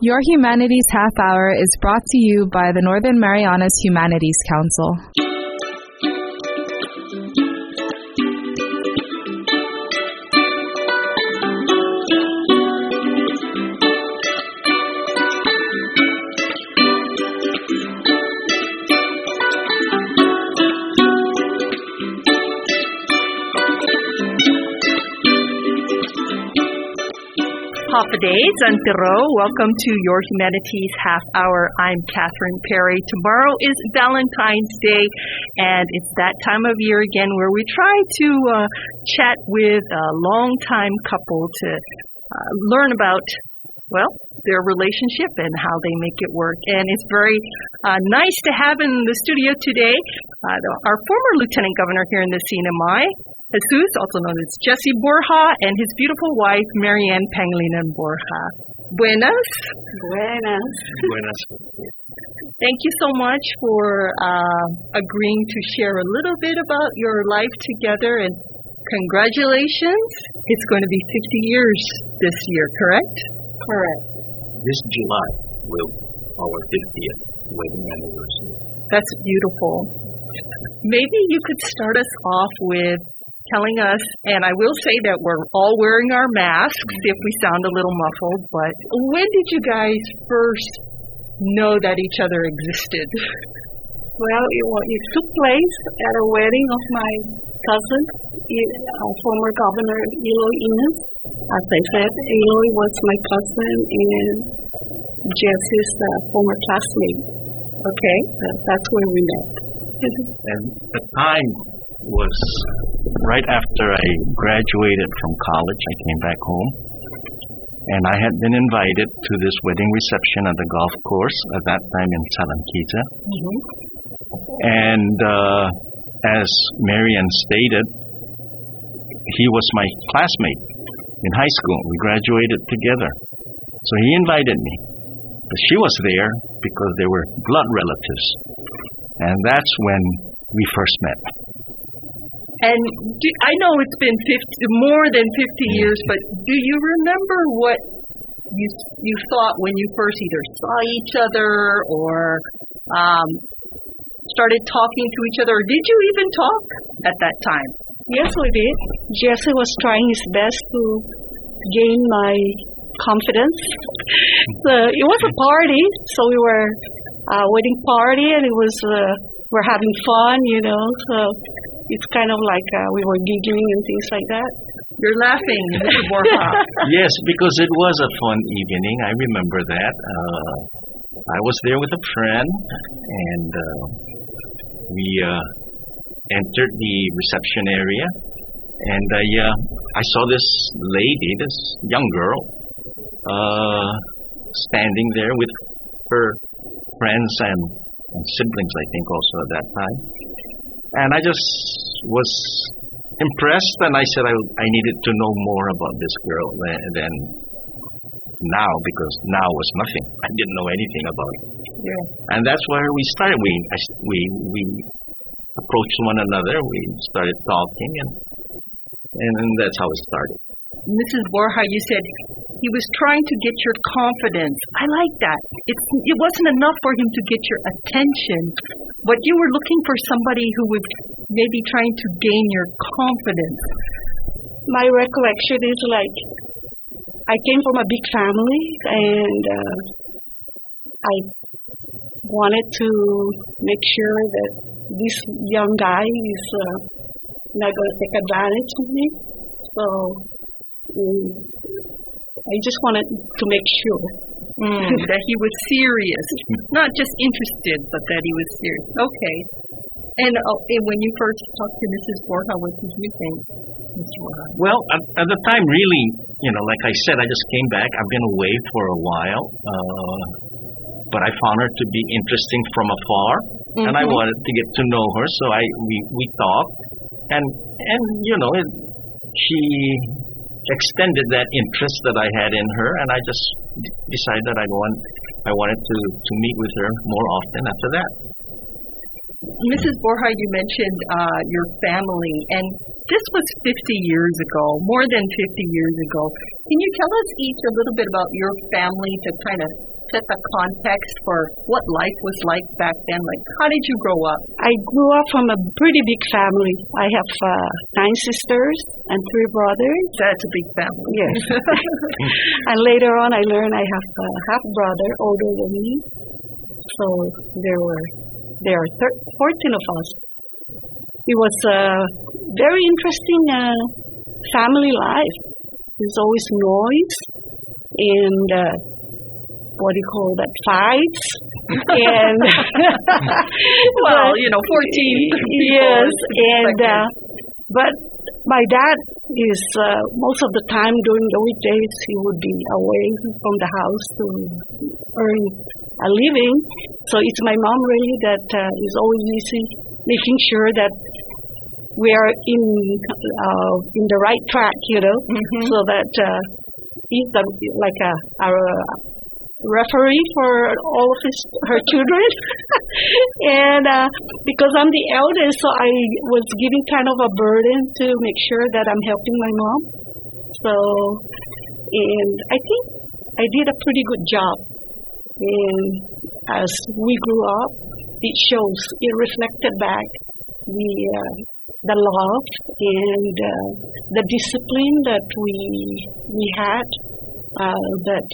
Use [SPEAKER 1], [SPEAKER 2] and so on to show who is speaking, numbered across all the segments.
[SPEAKER 1] Your Humanities Half Hour is brought to you by the Northern Marianas Humanities Council.
[SPEAKER 2] Days and welcome to Your Humanities Half Hour. I'm Catherine Perry. Tomorrow is Valentine's Day, and it's that time of year again where we try to chat with a longtime couple to learn about, well, their relationship and how they make it work. And it's very nice to have in the studio today our former Lieutenant Governor here in the CNMI, Jesus, also known as Jesse Borja, and his beautiful wife, Marianne Pangilinan Borja. Buenas.
[SPEAKER 3] Buenas.
[SPEAKER 4] Buenas.
[SPEAKER 2] Thank you so much for agreeing to share a little bit about your life together, and congratulations. It's going to be 50 years this year, correct?
[SPEAKER 3] Correct.
[SPEAKER 4] This July will our 50th wedding anniversary.
[SPEAKER 2] That's beautiful. Maybe you could start us off with telling us, and I will say that we're all wearing our masks if we sound a little muffled, but when did you guys first know that each other existed?
[SPEAKER 3] Well, it took place at a wedding of my cousin, former Governor Eloy Ines. As I said, Eloy was my cousin and Jesse's former classmate. Okay, that's where we met.
[SPEAKER 4] And the time was right after I graduated from college. I came back home, and I had been invited to this wedding reception at the golf course, at that time in Salamanca.
[SPEAKER 2] Mm-hmm.
[SPEAKER 4] And as Marianne stated, he was my classmate in high school. We graduated together. So he invited me. But she was there because they were blood relatives. And that's when we first met.
[SPEAKER 2] And I know it's been more than 50 years, but do you remember what you thought when you first either saw each other or started talking to each other? Or did you even talk at that time?
[SPEAKER 3] Yes, we did. Jesse was trying his best to gain my confidence. It was a party, so we were a wedding party, and it was we're having fun, so it's kind of like we were giggling and things like that.
[SPEAKER 2] You're laughing, Mr. Borja.
[SPEAKER 4] Yes, because it was a fun evening. I remember that. I was there with a friend, and we entered the reception area, and I saw this lady, this young girl, standing there with her friends and siblings, I think, also at that time. And I just was impressed, and I said I needed to know more about this girl than now, because now was nothing. I didn't know anything about it.
[SPEAKER 2] Yeah.
[SPEAKER 4] And that's where we started. We approached one another. We started talking, and that's how it started.
[SPEAKER 2] Mrs. Borja, you said he was trying to get your confidence. I like that. It wasn't enough for him to get your attention, but you were looking for somebody who was maybe trying to gain your confidence.
[SPEAKER 3] My recollection is like I came from a big family, and I wanted to make sure that this young guy is not going to take advantage of me. So I just wanted to make sure
[SPEAKER 2] that he was serious, not just interested, but that he was serious. Okay. And when you first talked to Mrs. Borja, what did you think, Mr. Borja?
[SPEAKER 4] Well, at the time, really, like I said, I just came back. I've been away for a while, but I found her to be interesting from afar, and I wanted to get to know her. So we talked, and she extended that interest that I had in her, and I just decided that I wanted to meet with her more often after that.
[SPEAKER 2] Mrs. Borja, you mentioned your family, and this was 50 years ago, more than 50 years ago. Can you tell us each a little bit about your family to kind of set the context for what life was like back then? Like, how did you grow up?
[SPEAKER 3] I grew up from a pretty big family. I have 9 sisters and 3 brothers.
[SPEAKER 2] That's a big family.
[SPEAKER 3] Yes. And later on, I learned I have a half brother older than me. So there are 14 of us. It was a very interesting family life. There's always noise and what do you call that, fights. And
[SPEAKER 2] 14 people.
[SPEAKER 3] Yes, and but my dad is most of the time during the weekdays he would be away from the house to earn a living. So it's my mom really that is always busy making sure that we are in the right track, so that he's like a referee for all of her children. And because I'm the eldest, so I was given kind of a burden to make sure that I'm helping my mom. So, and I think I did a pretty good job. And as we grew up, it shows, it reflected back the love and the discipline that we had, that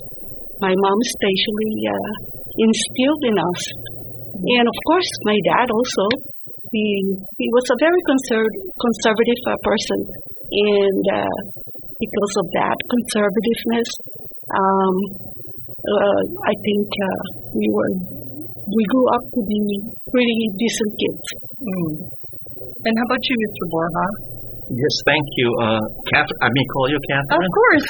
[SPEAKER 3] my mom especially instilled in us. And of course, my dad also. He was a very conservative person, and because of that conservativeness, I think we grew up to be pretty decent kids.
[SPEAKER 2] And how about you, Mr. Borja?
[SPEAKER 4] Yes, thank you. Catherine, I may call you Catherine?
[SPEAKER 2] Of course.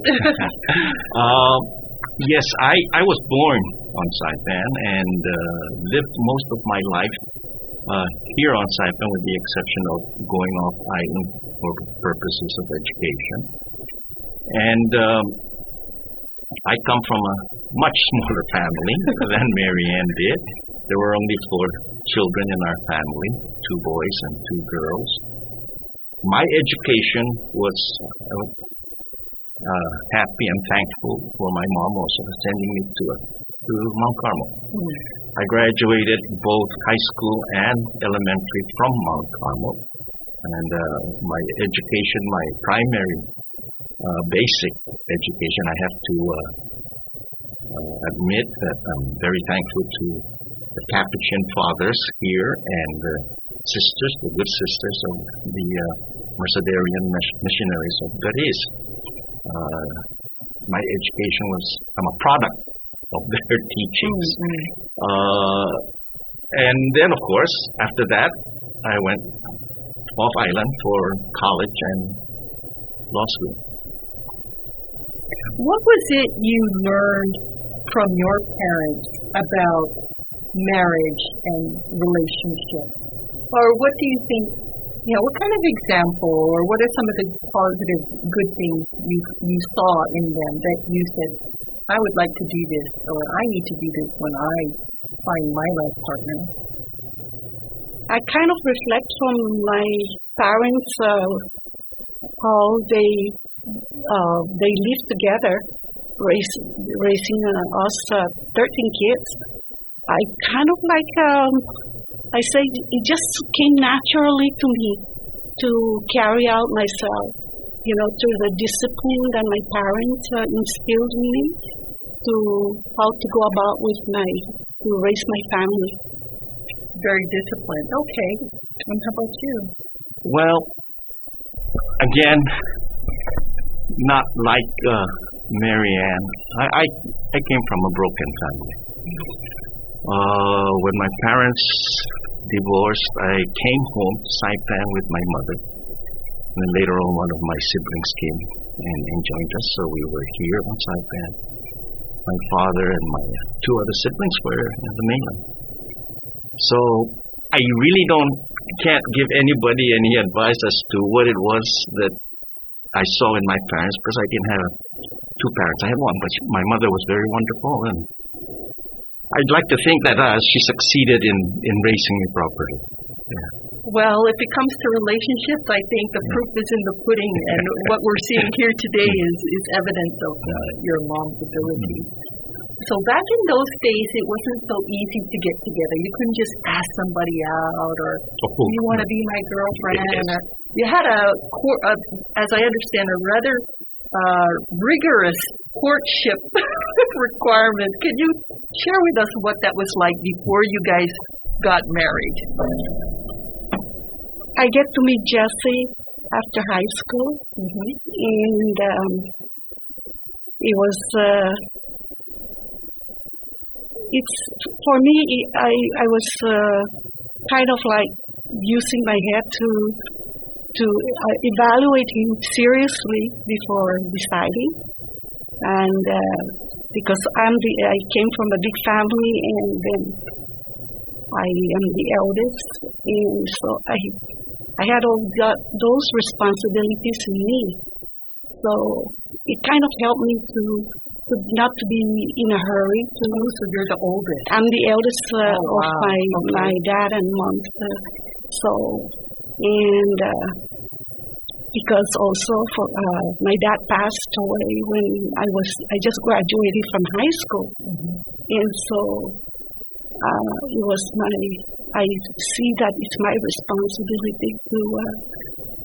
[SPEAKER 4] Yes, I was born on Saipan and lived most of my life here on Saipan with the exception of going off island for purposes of education. And I come from a much smaller family than Mary Ann did. There were only 4 children in our family, 2 boys and 2 girls. My education was happy and thankful for my mom also sending me to Mount Carmel. I graduated both high school and elementary from Mount Carmel. And my education, my primary basic education, I have to admit that I'm very thankful to the Capuchin fathers here and sisters, the good sisters of the Mercedarian missionaries of Garis. My education I'm a product of their teachings. And then, of course, after that, I went off island for college and law school.
[SPEAKER 2] What was it you learned from your parents about marriage and relationship? Or what do you think, what kind of example or what are some of the positive, good things you saw in them that you said, I would like to do this or I need to do this when I find my life partner?
[SPEAKER 3] I kind of reflect from my parents how they lived together, raising us 13 kids. I kind of I say it just came naturally to me to carry out myself, through the discipline that my parents instilled in me to how to go about to raise my family.
[SPEAKER 2] Very disciplined. Okay. And how about you?
[SPEAKER 4] Well, again, not like Mary Ann. I came from a broken family. When my parents divorced, I came home to Saipan with my mother. And then later on, one of my siblings came and joined us, so we were here on Saipan. My father and my 2 other siblings were in the mainland. So I really can't give anybody any advice as to what it was that I saw in my parents, because I didn't have 2 parents. I had 1, but my mother was very wonderful, and I'd like to think that she succeeded in raising me properly. Yeah.
[SPEAKER 2] Well, if it comes to relationships, I think the proof is in the pudding, and what we're seeing here today is evidence of your mom's ability. So back in those days, it wasn't so easy to get together. You couldn't just ask somebody out, or you want to be my girlfriend. Or you had as I understand, a rather rigorous courtship requirement. Can you share with us what that was like before you guys got married?
[SPEAKER 3] I get to meet Jesse after high school, and it was. It's for me. I was kind of like using my head to evaluate him seriously before deciding, and because I came from a big family, and then I am the eldest, and so I had all those responsibilities in me. So it kind of helped me to not to be in a hurry.
[SPEAKER 2] So you're the oldest.
[SPEAKER 3] I'm the eldest of my dad and mom. And because also my dad passed away when I just graduated from high school, and so it was I see that it's my responsibility to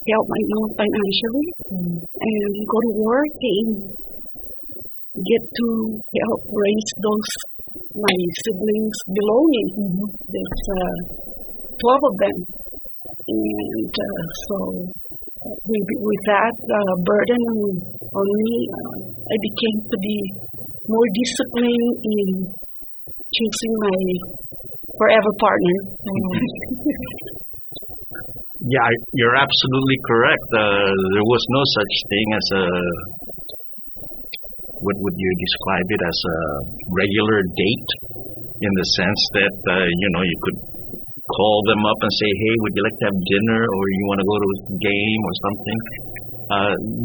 [SPEAKER 3] help my mom financially and go to work and get to help raise my siblings' belongings. There's 12 of them, and so with that burden on me, I became to be more disciplined in choosing my forever partner.
[SPEAKER 4] Yeah, you're absolutely correct. There was no such thing as what would you describe it as, a regular date, in the sense that you could call them up and say, hey, would you like to have dinner, or you want to go to a game or something.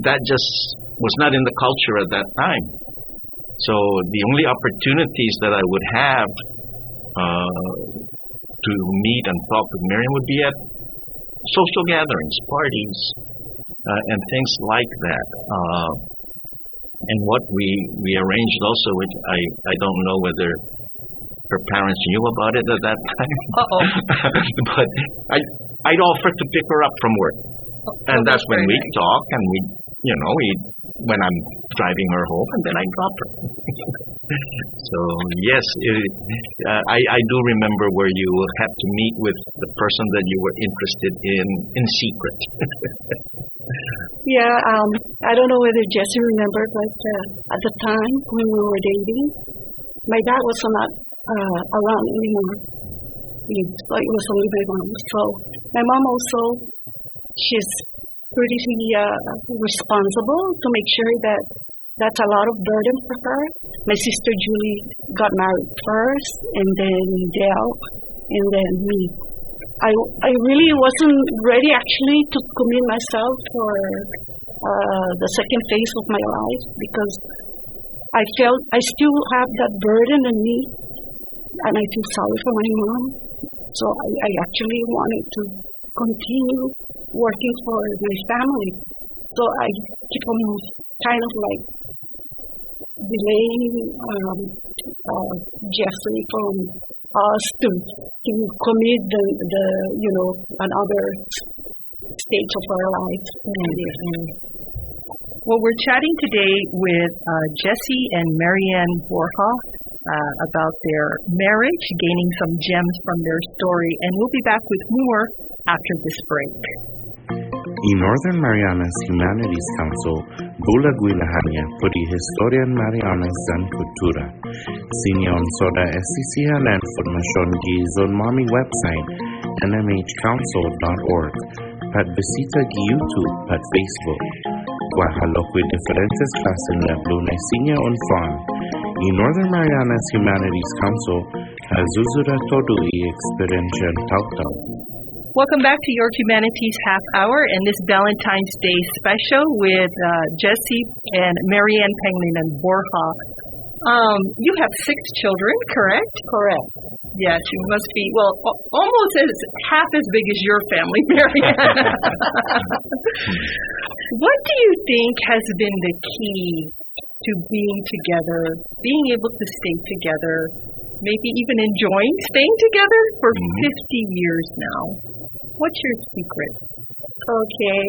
[SPEAKER 4] That just was not in the culture at that time. So the only opportunities that I would have to meet and talk with Miriam would be at social gatherings, parties, and things like that. And what we arranged also, which I don't know whether her parents knew about it at that time. But I'd offer to pick her up from work, and that's when we talk, and we when I'm driving her home, and then I drop her. So yes, I do remember where you had to meet with the person that you were interested in secret.
[SPEAKER 3] Yeah, I don't know whether Jesse remembered, but at the time when we were dating, my dad was not around anymore. So it was only my mom. So my mom also, she's pretty responsible to make sure that that's a lot of burden for her. My sister Julie got married first, and then Dale, and then me. I really wasn't ready actually to commit myself for the second phase of my life, because I felt I still have that burden on me, and I feel sorry for my mom. So I actually wanted to continue working for my family. So I keep on kind of like delaying Jesse from us to commit the another stage of our life.
[SPEAKER 2] Well, we're chatting today with Jesse and Marianne Borja about their marriage, gaining some gems from their story, and we'll be back with more after this break.
[SPEAKER 5] Y Northern Marianas Humanities Council bulagwilahanya pudi historian Marianas dan kultura. Sinyon soda SCCLN information di Zonmami website nmhcouncil.org. Pat visita di YouTube pat Facebook. Guajalokwi diferentes clases na blune sinya unfan. Y Northern Marianas Humanities Council azuzura todo y experiencia tautau.
[SPEAKER 2] Welcome back to Your Humanities Half Hour and this Valentine's Day special with Jesse and Marianne Pangilinan Borja. You have 6 children, correct?
[SPEAKER 3] Correct.
[SPEAKER 2] Yes, you must be, well, almost half as big as your family, Marianne. What do you think has been the key to being together, being able to stay together, maybe even enjoying staying together for 50 years now? What's your secret?
[SPEAKER 3] Okay.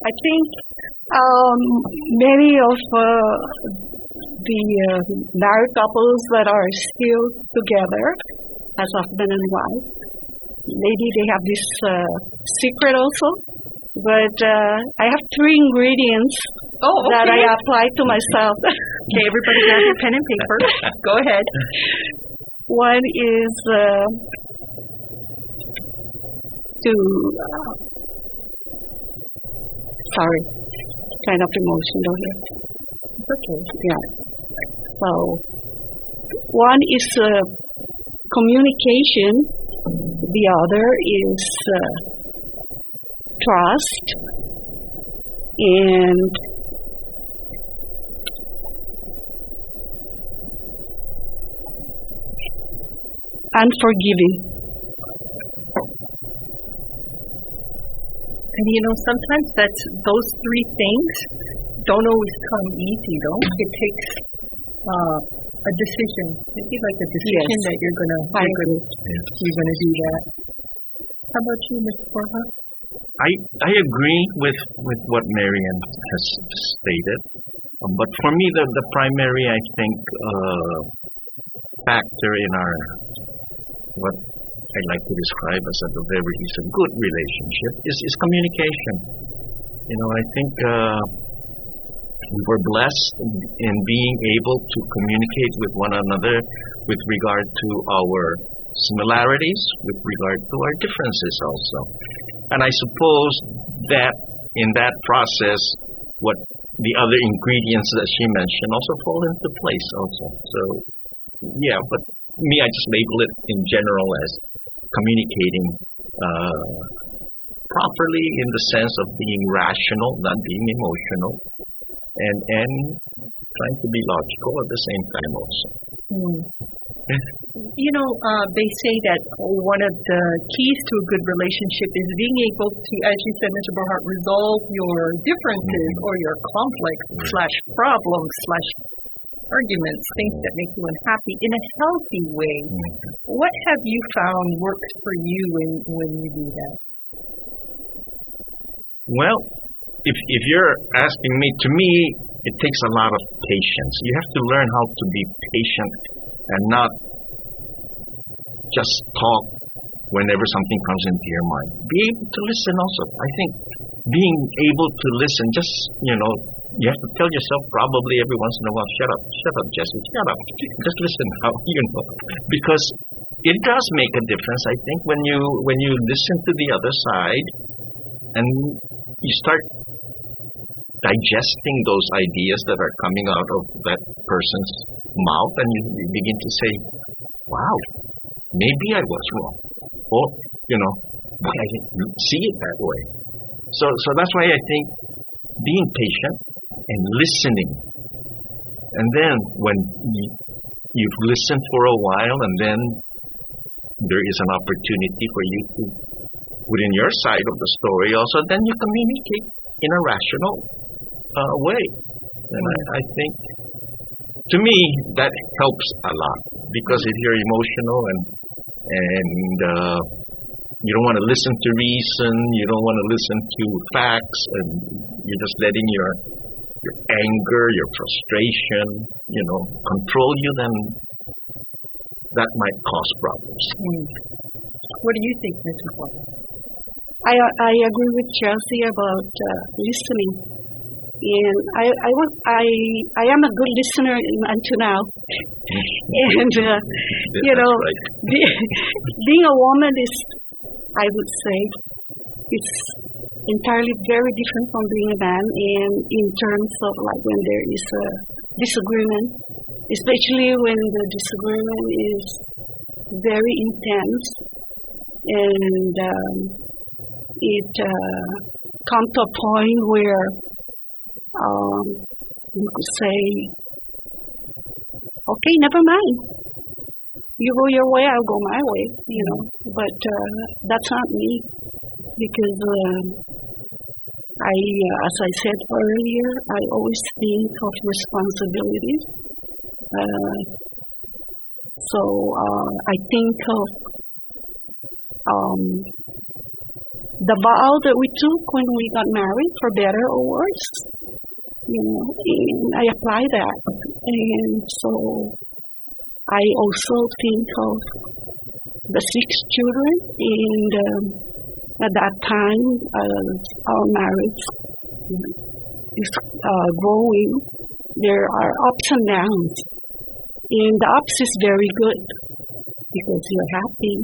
[SPEAKER 3] I think many of the married couples that are still together as husband and wife, maybe they have this secret also. But I have 3 ingredients that I apply to myself.
[SPEAKER 2] Okay, everybody grab your pen and paper. Go ahead.
[SPEAKER 3] One is sorry, kind of emotional here.
[SPEAKER 2] Okay.
[SPEAKER 3] Yeah. So, one is communication. The other is trust, and forgiving.
[SPEAKER 2] And sometimes those 3 things don't always come easy, though. It takes a decision, maybe like a decision that you're gonna do that. How about you, Ms. Borja?
[SPEAKER 4] I agree with what Marianne has stated, but for me the primary, I think, factor in our what I like to describe as a good relationship is communication. I think we were blessed in being able to communicate with one another with regard to our similarities, with regard to our differences also. And I suppose that in that process, what the other ingredients that she mentioned also fall into place also. So, yeah, but me, I just label it in general as communicating properly in the sense of being rational, not being emotional, and trying to be logical at the same time also.
[SPEAKER 2] They say that one of the keys to a good relationship is being able to, as you said, Mr. Borja, resolve your differences or your conflicts / problems / arguments, things that make you unhappy in a healthy way. What have you found works for you when you do that?
[SPEAKER 4] Well, if you're asking me, to me, it takes a lot of patience. You have to learn how to be patient and not just talk whenever something comes into your mind. Be able to listen also. I think being able to listen, just, you have to tell yourself probably every once in a while, shut up, Jesse, shut up. Just listen how, because it does make a difference, I think, when you listen to the other side and you start digesting those ideas that are coming out of that person's mouth, and you begin to say, wow, maybe I was wrong. Or, but I didn't see it that way. So that's why I think being patient and listening. And then when you've listened for a while, and then there is an opportunity for you to put in your side of the story also, then you communicate in a rational way. And I think, to me, that helps a lot, because if you're emotional and you don't want to listen to reason, you don't want to listen to facts, and you're just letting your anger, your frustration, control you, then that might cause problems.
[SPEAKER 2] What do you think, Mr. Borja?
[SPEAKER 3] I agree with Chelsea about listening, and I am a good listener until now, and
[SPEAKER 4] right.
[SPEAKER 3] being a woman is, I would say, it's entirely very different from being a man, and in terms of like when there is a disagreement, especially when the disagreement is very intense, and it comes to a point where you could say, okay, never mind. you go your way, I'll go my way, you know. But that's not me, because as I said earlier, I always think of responsibilities. So I think of the vow that we took when we got married, for better or worse. You know, and I apply that. And so I also think of the 6 children, and at that time, our marriage is growing. There are ups and downs. And the ups is very good because you're happy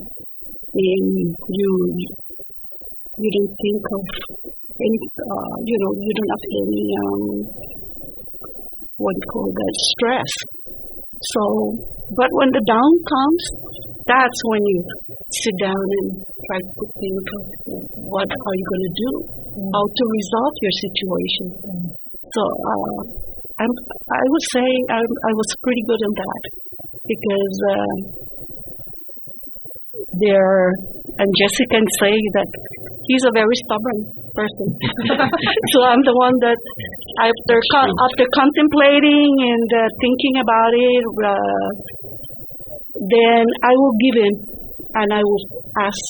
[SPEAKER 3] and you don't think of any, you don't have any, what do you call that, stress. So, but when the down comes, that's when you sit down and try to think of what are you going to do, how to resolve your situation. So, I would say I was pretty good in that, because and Jesse can say that he's a very stubborn person. So I'm the one that after contemplating and thinking about it, then I will give in and I will ask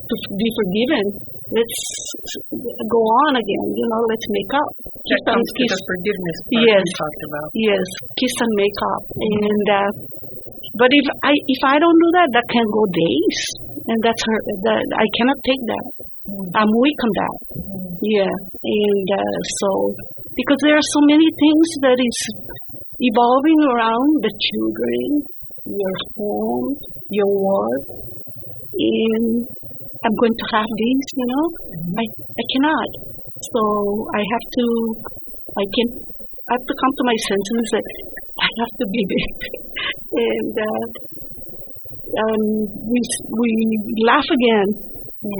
[SPEAKER 3] to be forgiven. Let's go on again, let's make up.
[SPEAKER 2] That comes to the forgiveness part
[SPEAKER 3] yes,
[SPEAKER 2] we talked about.
[SPEAKER 3] Yes, kiss and make up. And but if I don't do that, that can go days, and I cannot take that. I'm weak on that. Yeah, and so because there are so many things that is evolving around the children, your home, your work, and I'm going to have these, I cannot. So I have to come to my senses that I have to give it. And we laugh again,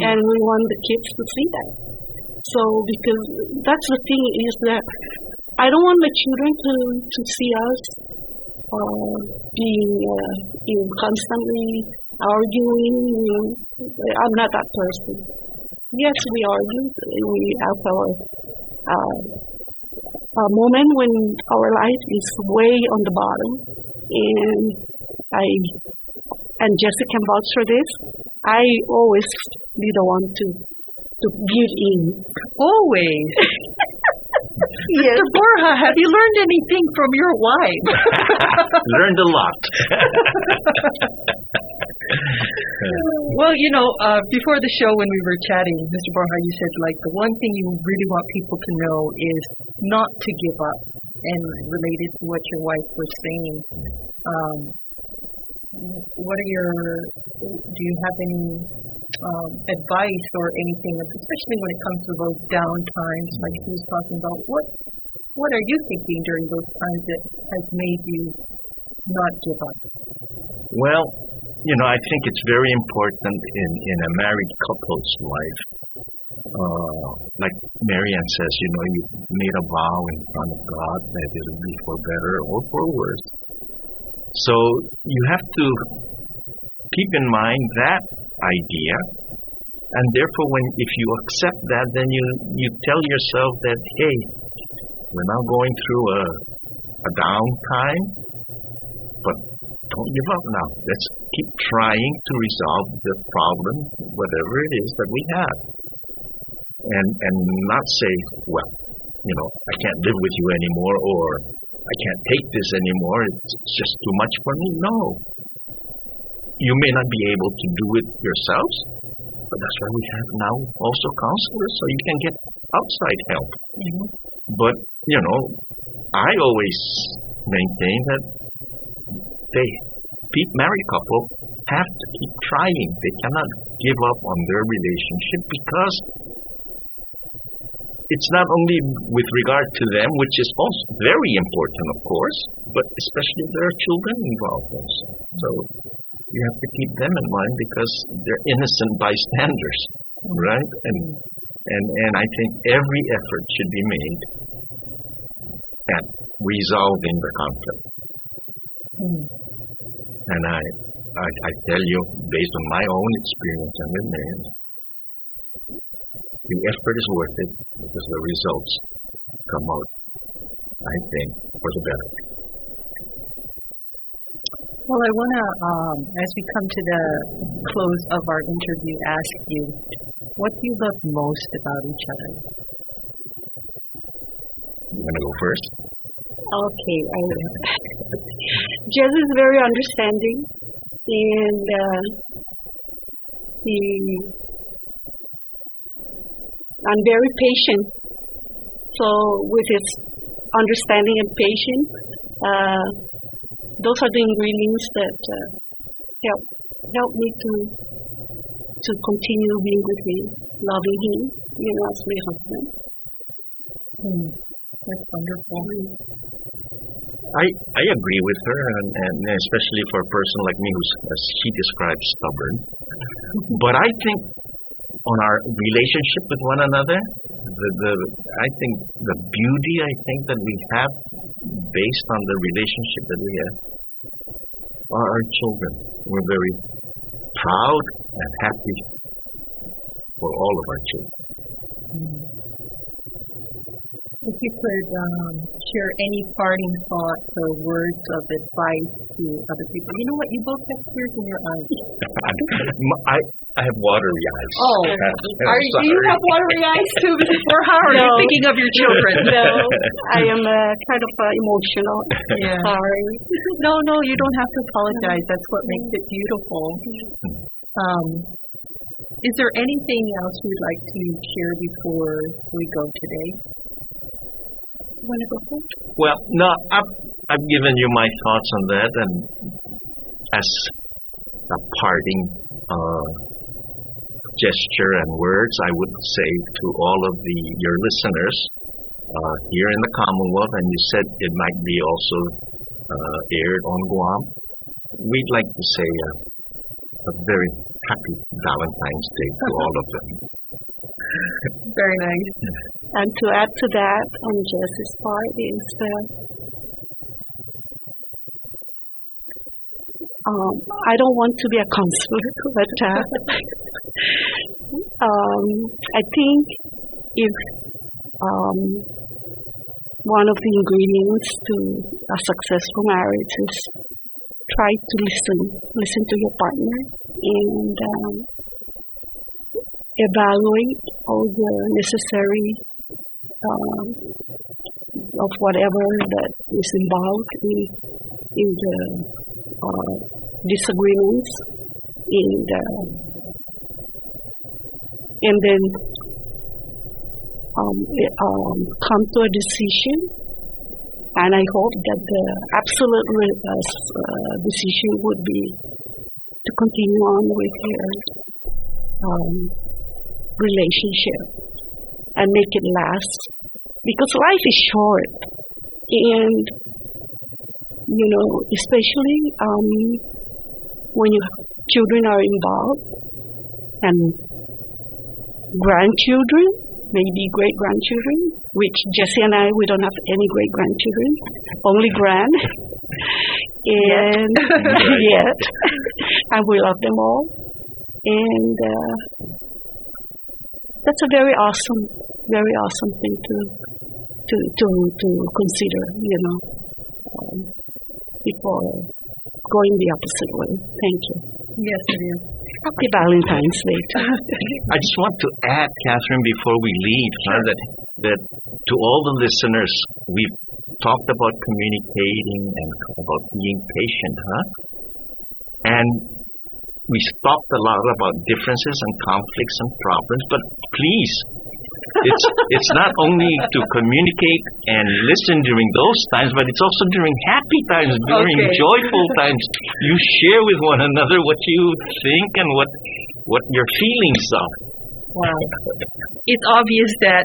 [SPEAKER 3] and we want the kids to see that. So because that's the thing, is that I don't want my children to see us being constantly arguing. I'm not that person. Yes, we argue. We have our moment when our life is way on the bottom, and Jessica can vouch for this. I always be the one to give in.
[SPEAKER 2] Always.
[SPEAKER 3] Yes.
[SPEAKER 2] Mr. Borja, have you learned anything from your wife?
[SPEAKER 4] Learned a lot.
[SPEAKER 2] Well, before the show when we were chatting, Mr. Borja, you said the one thing you really want people to know is not to give up. And related to what your wife was saying, do you have any advice or anything, especially when it comes to those down times, like he was talking about? What are you thinking during those times that has made you not give up?
[SPEAKER 4] Well, I think it's very important in a married couple's life. Like Marianne says, you made a vow in front of God that it'll be for better or for worse. So you have to keep in mind that idea, and therefore if you accept that, then you tell yourself that, hey, we're now going through a down time, but don't give up now. Let's keep trying to resolve the problem, whatever it is that we have. And not say, well, I can't live with you anymore, or I can't take this anymore, it's just too much for me. No. You may not be able to do it yourselves, but that's why we have now also counselors, so you can get outside help. Mm-hmm. But, I always maintain that married couple have to keep trying. They cannot give up on their relationship, because it's not only with regard to them, which is also very important, of course, but especially there are children involved also. So you have to keep them in mind, because they're innocent bystanders, right? And I think every effort should be made at resolving the conflict. And I tell you, based on my own experience and with Marian, the effort is worth it because the results come out, I think, for the better.
[SPEAKER 2] Well, I want to, as we come to the close of our interview, ask you, what do you love most about each other?
[SPEAKER 4] You want to go first?
[SPEAKER 3] Okay. Jess is very understanding, and I'm very patient. So with his understanding and patience, those are the ingredients that help me to continue being with him, loving him, as my husband.
[SPEAKER 2] That's wonderful.
[SPEAKER 4] I agree with her, and especially for a person like me who's, as she describes, stubborn. But I think on our relationship with one another, I think the beauty that we have based on the relationship that we have are our children. We're very proud and happy for all of our children.
[SPEAKER 2] If you could share any parting thoughts or words of advice to other people. You know what? You both have tears in your eyes.
[SPEAKER 4] I have watery eyes.
[SPEAKER 2] Oh, do you have watery eyes too, Mrs. Borja? Or are you thinking of your children?
[SPEAKER 3] No, I am kind of emotional.
[SPEAKER 2] Yeah.
[SPEAKER 3] Sorry.
[SPEAKER 2] No, you don't have to apologize. That's what makes it beautiful. Is there anything else you'd like to share before we go today? You want to go first?
[SPEAKER 4] Well, no, I've given you my thoughts on that, and as a parting gesture and words, I would say to all of your listeners here in the Commonwealth, and you said it might be also aired on Guam, we'd like to say a very happy Valentine's Day to all of them.
[SPEAKER 2] Very nice.
[SPEAKER 3] And to add to that, on Jess's part, is I don't want to be a counselor, but I think if one of the ingredients to a successful marriage is try to listen to your partner, and evaluate all the necessary of whatever that is involved in the disagreements, and then come to a decision. And I hope that the absolute decision would be to continue on with your relationship and make it last. Because life is short. And, especially when your children are involved and grandchildren, maybe great-grandchildren, which Jessie and I, we don't have any great-grandchildren, only grand. And yet, and we love them all. And that's a very awesome thing to consider, before going the opposite way. Thank you.
[SPEAKER 2] Yes, it is.
[SPEAKER 3] Happy Valentine's Day.
[SPEAKER 4] I just want to add, Catherine, before we leave, that to all the listeners, we've talked about communicating and about being patient, and we talked a lot about differences and conflicts and problems, but please, it's not only to communicate and listen during those times, but it's also during happy times, during joyful times. You share with one another what you think and what your feelings are.
[SPEAKER 2] Wow. It's obvious that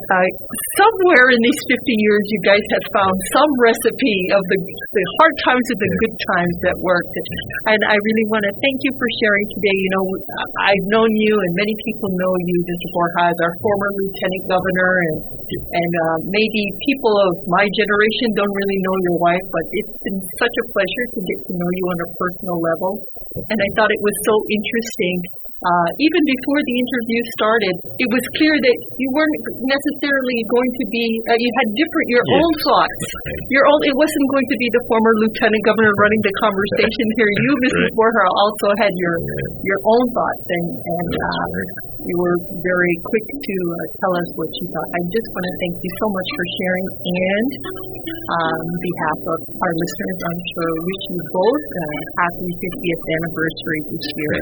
[SPEAKER 2] somewhere in these 50 years you guys have found some recipe of the hard times and the good times that worked. And I really want to thank you for sharing today. You know, I've known you and many people know you, Mr. Borja, as our former lieutenant governor, and maybe people of my generation don't really know your wife, but it's been such a pleasure to get to know you on a personal level. And I thought it was so interesting. Even before the interview started, it was clear that you weren't necessarily going to be, you had your own thoughts. It wasn't going to be the former lieutenant governor running the conversation here. You, Mrs. Borja, also had your own thoughts, and you were very quick to tell us what you thought. I just want to thank you so much for sharing, and on behalf of our listeners, I'm sure wish you both a happy 50th anniversary this year.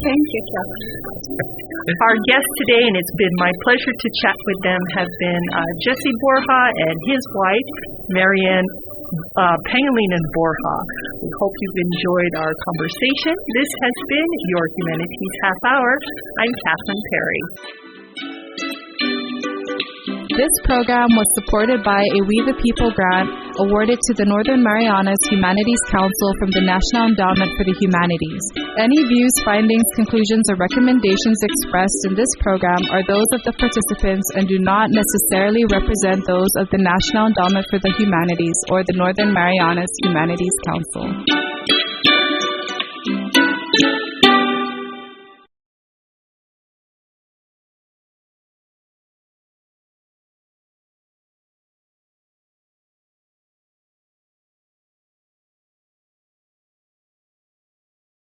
[SPEAKER 3] Thank you, Kathy.
[SPEAKER 2] Our guests today, and it's been my pleasure to chat with them, have been Jesse Borja and his wife, Marianne Pangilinan Borja. We hope you've enjoyed our conversation. This has been your Humanities Half Hour. I'm Catherine Perry.
[SPEAKER 1] This program was supported by a We the People grant awarded to the Northern Marianas Humanities Council from the National Endowment for the Humanities. Any views, findings, conclusions, or recommendations expressed in this program are those of the participants and do not necessarily represent those of the National Endowment for the Humanities or the Northern Marianas Humanities Council.